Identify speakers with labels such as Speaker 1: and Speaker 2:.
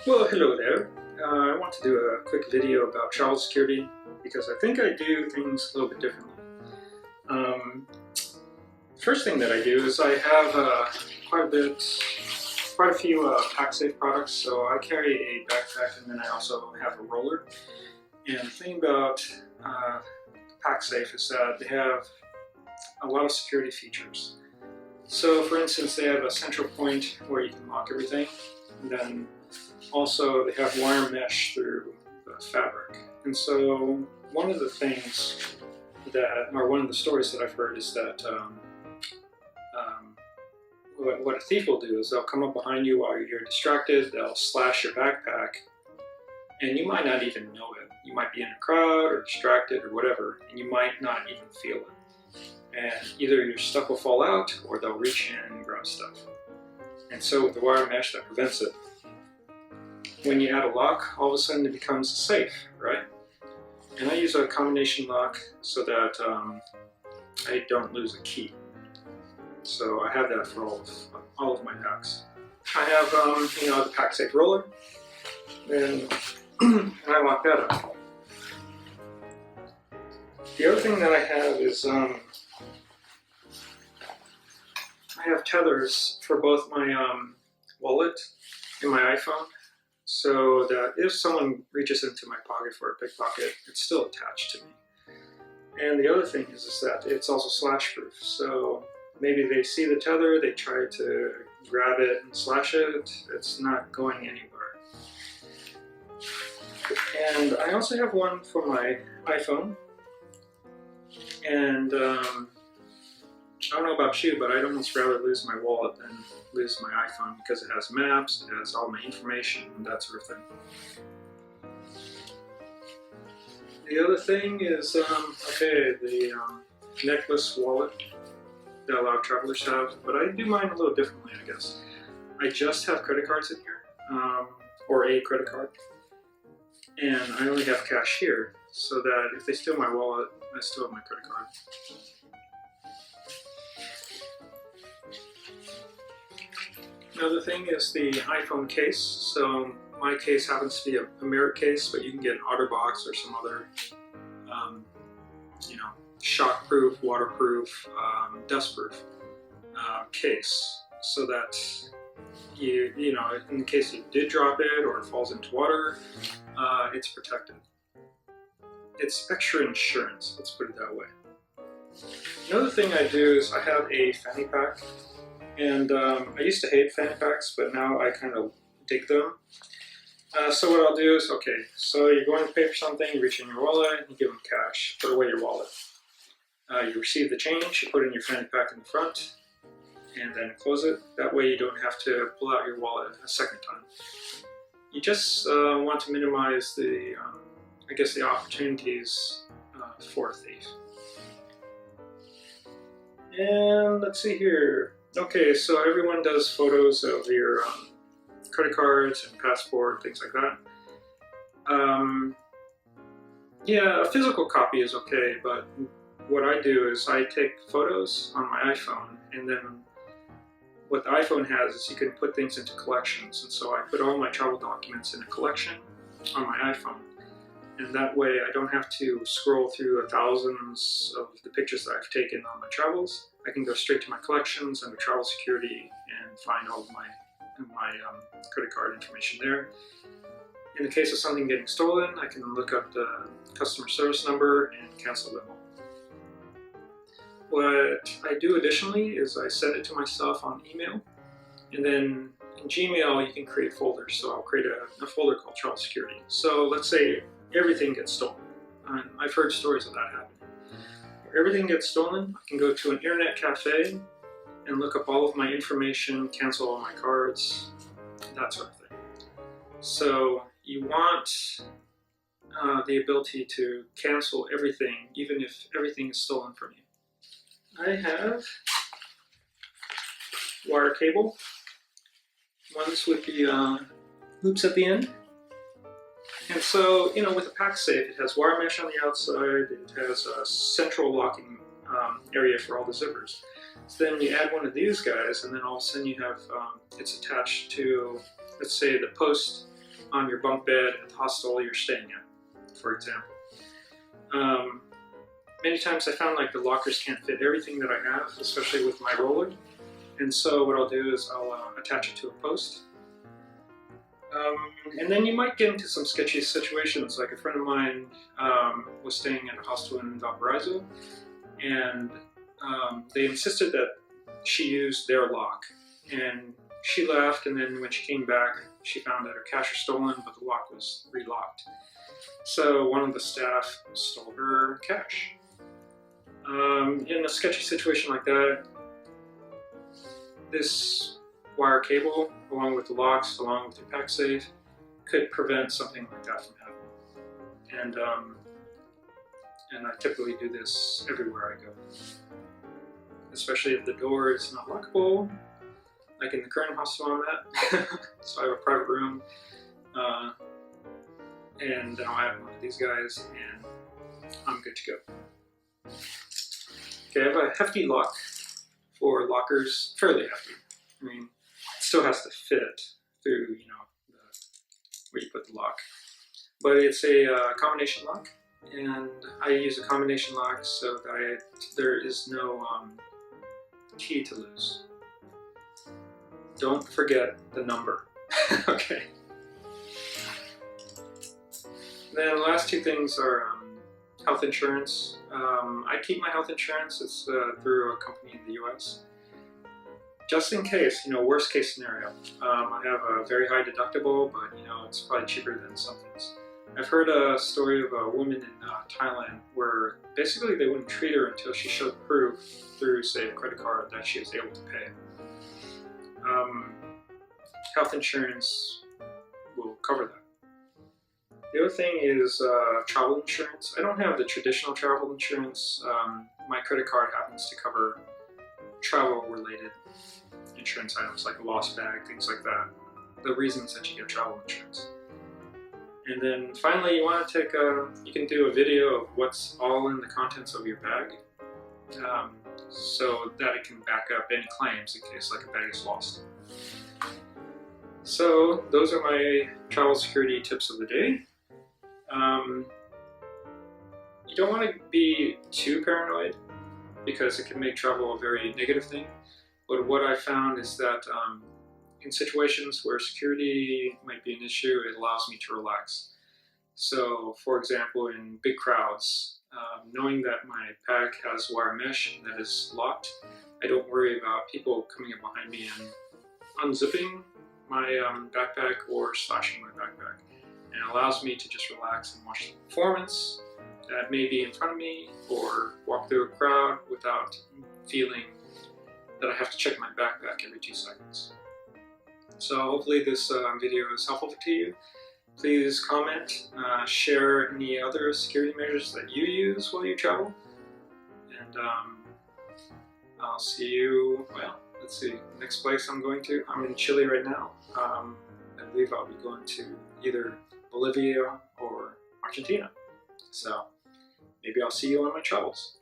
Speaker 1: Well, hello there. I want to do a quick video about child security because I think I do things a little bit differently. The first thing that I do is I have quite a few PackSafe products. So I carry a backpack and then I also have a roller. And the thing about PackSafe is that they have a lot of security features. So for instance, they have a central point where you can lock everything. And then also they have wire mesh through the fabric. And so one of the things that, or one of the stories that I've heard is that what a thief will do is they'll come up behind you while you're distracted, they'll slash your backpack, and you might not even know it. You might be in a crowd or distracted or whatever, and you might not even feel it. And either your stuff will fall out or they'll reach in and grab stuff. And so with the wire mesh, that prevents it. When you add a lock, all of a sudden it becomes safe, right? And I use a combination lock so that I don't lose a key. So I have that for all of my packs. I have the PackSafe roller, and I lock that up. The other thing that I have is I have tethers for both my wallet and my iPhone, so that if someone reaches into my pocket for a pickpocket, it's still attached to me. And the other thing is that it's also slash proof. So maybe they see the tether, they try to grab it and slash it, it's not going anywhere. And I also have one for my iPhone. And I don't know about you, but I'd almost rather lose my wallet than lose my iPhone because it has maps, it has all my information, and that sort of thing. The other thing is, the necklace wallet that a lot of travelers have, but I do mine a little differently, I guess. I just have credit cards in here, or a credit card, and I only have cash here, so that if they steal my wallet, I still have my credit card. Another thing is the iPhone case. So my case happens to be a mirror case, but you can get an OtterBox or some other, shockproof, waterproof, dustproof case, so that in case you did drop it or it falls into water, it's protected. It's extra insurance, let's put it that way. Another thing I do is I have a fanny pack. And I used to hate fanny packs, but now I kind of dig them. So what I'll do is, so you're going to pay for something, you reach in your wallet, you give them cash, put away your wallet. You receive the change, you put in your fanny pack in the front, and then close it. That way you don't have to pull out your wallet a second time. You just want to minimize the opportunities for a thief. And let's see here. Okay, so everyone does photos of your credit cards and passport, things like that. Yeah, a physical copy is okay, but what I do is I take photos on my iPhone, and then what the iPhone has is you can put things into collections, and so I put all my travel documents in a collection on my iPhone. And that way I don't have to scroll through thousands of the pictures that I've taken on my travels. I can go straight to my collections under travel security and find all of my credit card information there. In the case of something getting stolen, I can look up the customer service number and cancel them all. What I do additionally is I send it to myself on email, and then in Gmail you can create folders. So I'll create a folder called travel security. So let's say everything gets stolen. I've heard stories of that happening. If everything gets stolen, I can go to an internet cafe and look up all of my information, cancel all my cards, that sort of thing. So you want the ability to cancel everything, even if everything is stolen from you. I have wire cable, ones with the loops at the end. And so, with a PackSafe, it has wire mesh on the outside, it has a central locking area for all the zippers. So then you add one of these guys, and then all of a sudden you have, it's attached to, let's say, the post on your bunk bed at the hostel you're staying at, for example. Many times I found like the lockers can't fit everything that I have, especially with my roller. And so what I'll do is I'll attach it to a post. And then you might get into some sketchy situations. Like a friend of mine was staying at a hostel in Valparaiso, and they insisted that she use their lock. And she left, and then when she came back, she found that her cash was stolen, but the lock was relocked. So one of the staff stole her cash. In a sketchy situation like that, this wire cable, along with the locks, along with your pack safe, could prevent something like that from happening. And I typically do this everywhere I go, especially if the door is not lockable, like in the current hostel I'm at. So I have a private room, and I have one of these guys, and I'm good to go. Okay, I have a hefty lock for lockers, fairly hefty. I mean, it still has to fit through, you know, where you put the lock. But it's a combination lock, and I use a combination lock so that there is no key to lose. Don't forget the number. Okay. Then the last two things are health insurance. I keep my health insurance. It's through a company in the US. Just in case, you know, worst case scenario. I have a very high deductible, but you know, it's probably cheaper than some things. I've heard a story of a woman in Thailand where basically they wouldn't treat her until she showed proof through, say, a credit card that she was able to pay. Health insurance will cover that. The other thing is travel insurance. I don't have the traditional travel insurance. My credit card happens to cover travel-related insurance items like a lost bag, things like that. The reasons that you get travel insurance. And then finally, you want to take you can do a video of what's all in the contents of your bag, so that it can back up any claims in case like a bag is lost. So those are my travel security tips of the day. You don't want to be too paranoid because it can make travel a very negative thing. But what I found is that in situations where security might be an issue, it allows me to relax. So, for example, in big crowds, knowing that my pack has wire mesh that is locked, I don't worry about people coming up behind me and unzipping my backpack or slashing my backpack. And it allows me to just relax and watch the performance that may be in front of me, or walk through a crowd without feeling that I have to check my backpack every 2 seconds. So hopefully this video is helpful to you. Please comment, share any other security measures that you use while you travel. And I'll see you, well, let's see, next place I'm going to. I'm in Chile right now. I believe I'll be going to either Bolivia or Argentina. So maybe I'll see you on my travels.